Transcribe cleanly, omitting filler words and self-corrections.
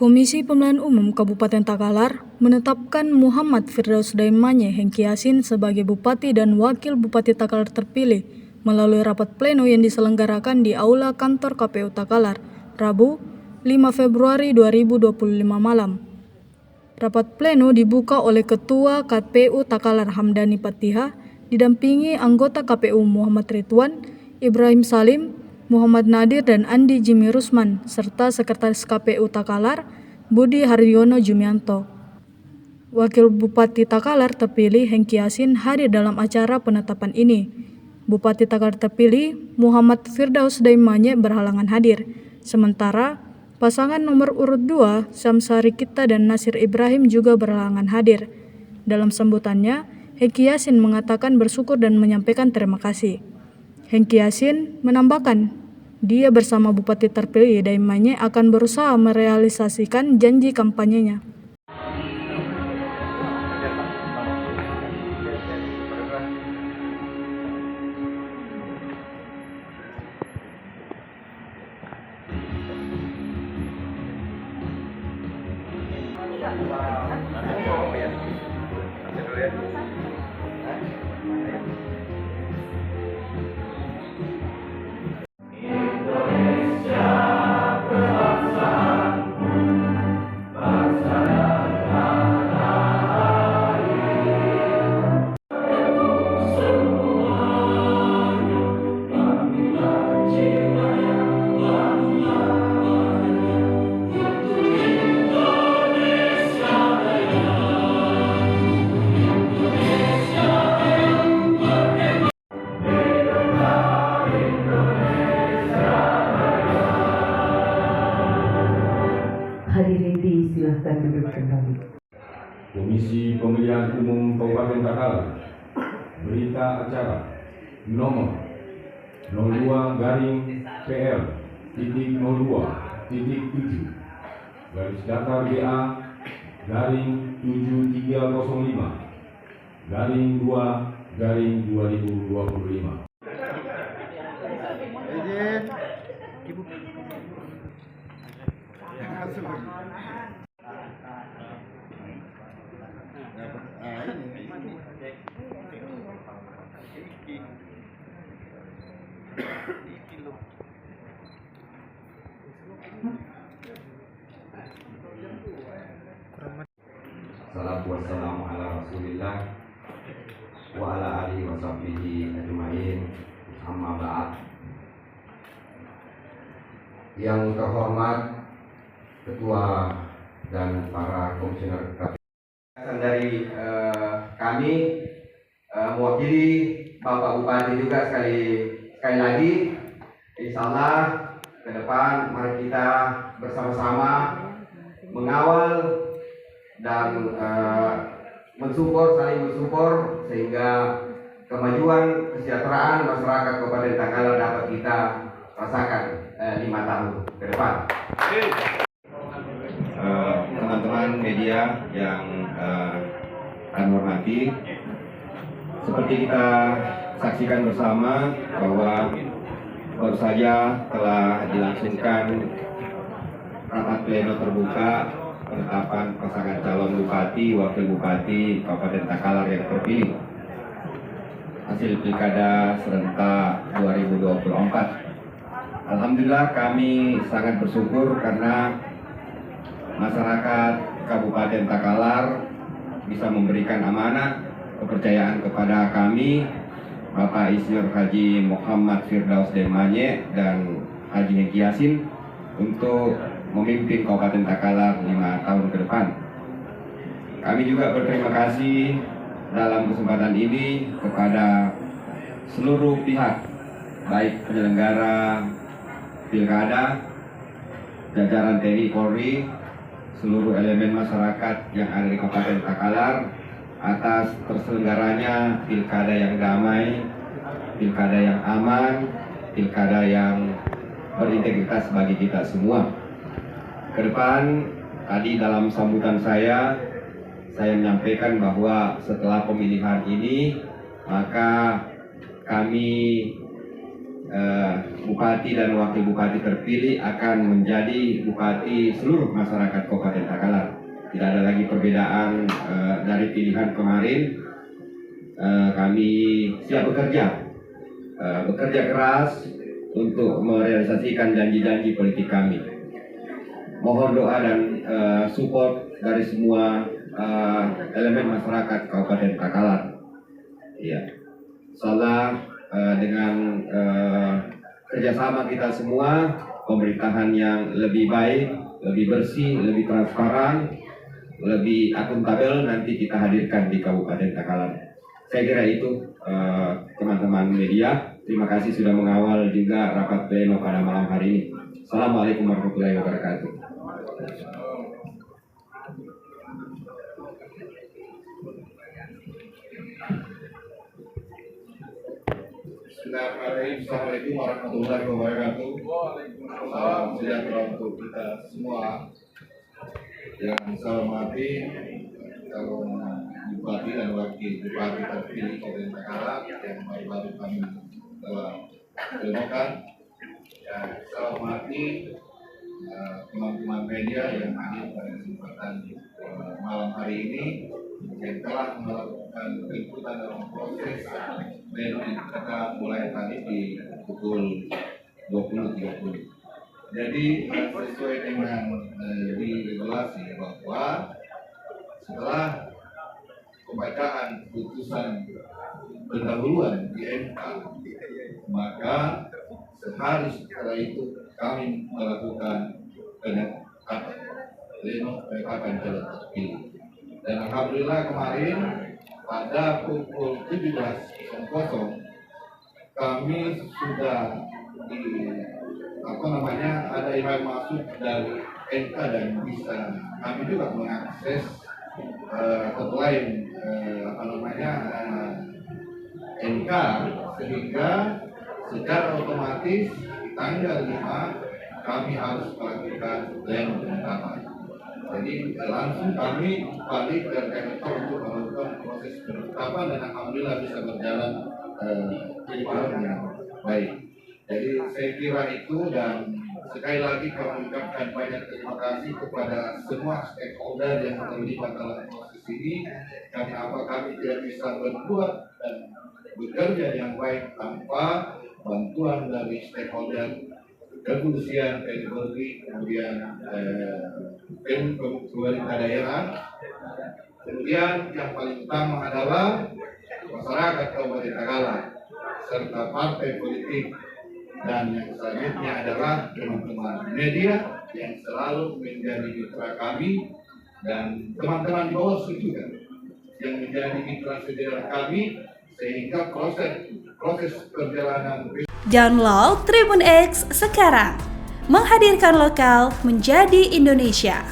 Komisi Pemilihan Umum Kabupaten Takalar menetapkan Muhammad Firdaus Daimanye Hengki Yasin sebagai Bupati dan Wakil Bupati Takalar terpilih melalui rapat pleno yang diselenggarakan di Aula Kantor KPU Takalar, Rabu 5 Februari 2025 malam. Rapat pleno dibuka oleh Ketua KPU Takalar Hamdani Patiha, didampingi anggota KPU Muhammad Ridwan, Ibrahim Salim, Muhammad Nadir dan Andi Jimmy Rusman, serta Sekretaris KPU Takalar, Budi Haryono Jumianto. Wakil Bupati Takalar terpilih Hengki Yasin hadir dalam acara penetapan ini. Bupati Takalar terpilih Muhammad Firdaus Daimanye berhalangan hadir. Sementara pasangan nomor urut 2 Syamsari Kita dan Nasir Ibrahim juga berhalangan hadir. Dalam sambutannya, Hengki Yasin mengatakan bersyukur dan menyampaikan terima kasih. Hengki Yasin menambahkan, dia bersama Bupati terpilih Daimanye akan berusaha merealisasikan janji kampanyenya. Hadirin disilahkan duduk kembali. Komisi Pemilihan Umum Kabupaten Takalar, berita acara nomor 02/PL.02.7 garis datar BA garing 7305 garing 2 garing 2025. Salatu wassalamu ala rasulillah wa ala alihi wa sahbihi ajma'in, amma ba'd. Yang terhormat Ketua dan para komisioner KPU dari kami mewakili Bapak Bupati juga sekali lagi, insyaallah ke depan mari kita bersama-sama mengawal dan saling mensupport sehingga kemajuan kesejahteraan masyarakat Kabupaten Takalar dapat kita rasakan 5 tahun ke depan. Teman-teman media yang kami hormati, seperti kita saksikan bersama bahwa baru saja telah dilangsungkan rapat pleno terbuka penetapan pasangan calon bupati, wakil bupati Kabupaten Takalar yang terpilih hasil pilkada serentak 2024. Alhamdulillah kami sangat bersyukur karena masyarakat Kabupaten Takalar bisa memberikan amanah kepercayaan kepada kami, Bapak Insinyur Haji Muhammad Firdaus Daimanye dan Haji Hengki Yasin, untuk memimpin Kabupaten Takalar 5 tahun ke depan. Kami juga berterima kasih dalam kesempatan ini kepada seluruh pihak, baik penyelenggara pilkada, jajaran TNI Polri, seluruh elemen masyarakat yang ada di Kabupaten Takalar atas terselenggaranya pilkada yang damai, pilkada yang aman, pilkada yang berintegritas bagi kita semua. Ke depan, tadi dalam sambutan saya menyampaikan bahwa setelah pemilihan ini, maka kami Bupati dan Wakil Bupati terpilih akan menjadi Bupati seluruh masyarakat Kabupaten Takalar. Tidak ada lagi perbedaan dari pilihan kemarin. Kami siap bekerja keras untuk merealisasikan janji-janji politik kami. Mohon doa dan support dari semua elemen masyarakat Kabupaten Takalar. Ya, insyaallah dengan kerjasama kita semua, pemerintahan yang lebih baik, lebih bersih, lebih transparan, lebih akuntabel nanti kita hadirkan di Kabupaten Takalar. Saya kira itu teman-teman media. Terima kasih sudah mengawal juga rapat pleno pada malam hari ini. Assalamualaikum warahmatullahi wabarakatuh. Bismillahirrahmanirrahim. Assalamualaikum warahmatullahi wabarakatuh. Salam sejahtera untuk kita semua. Yang saya hormati calon Bupati dan Wakil Bupati terpilih Kabupaten Takalar yang baru-baru kami telah plenokan. Yang saya hormati teman-teman media yang hadir pada kesempatan malam hari ini yang telah melakukan peliputan dalam proses pleno yang kita mulai tadi di pukul 20.30. Jadi sesuai dengan di regulasi bahwa setelah pembacaan putusan pendahuluan di MK, maka sehari setelah itu kami melakukan penetapan calon terpilih. Dan alhamdulillah kemarin pada pukul 17.00 kami sudah ada email masuk dari MK dan bisa kami juga mengakses hotline MK, sehingga secara otomatis tanggal 5 kami harus melakukan pleno penetapan. Jadi langsung kami balik ke kantor untuk melakukan proses penetapan dan alhamdulillah bisa berjalan dengan baik. Jadi saya kira itu, dan sekali lagi kami ucapkan banyak terima kasih kepada semua stakeholder yang terlibat dalam proses ini. Karena kami tidak bisa berbuat dan bekerja yang baik tanpa bantuan dari stakeholder kepolisian, TNI, kemudian pemerintah daerah. Kemudian yang paling utama adalah masyarakat Kabupaten Takalar serta partai politik, dan yang selanjutnya adalah teman-teman media yang selalu menjadi mitra kami, dan teman-teman di Bawaslu juga yang menjadi mitra sejarah kami, sehingga proses perjalanan. Download Tribun X sekarang, menghadirkan lokal menjadi Indonesia.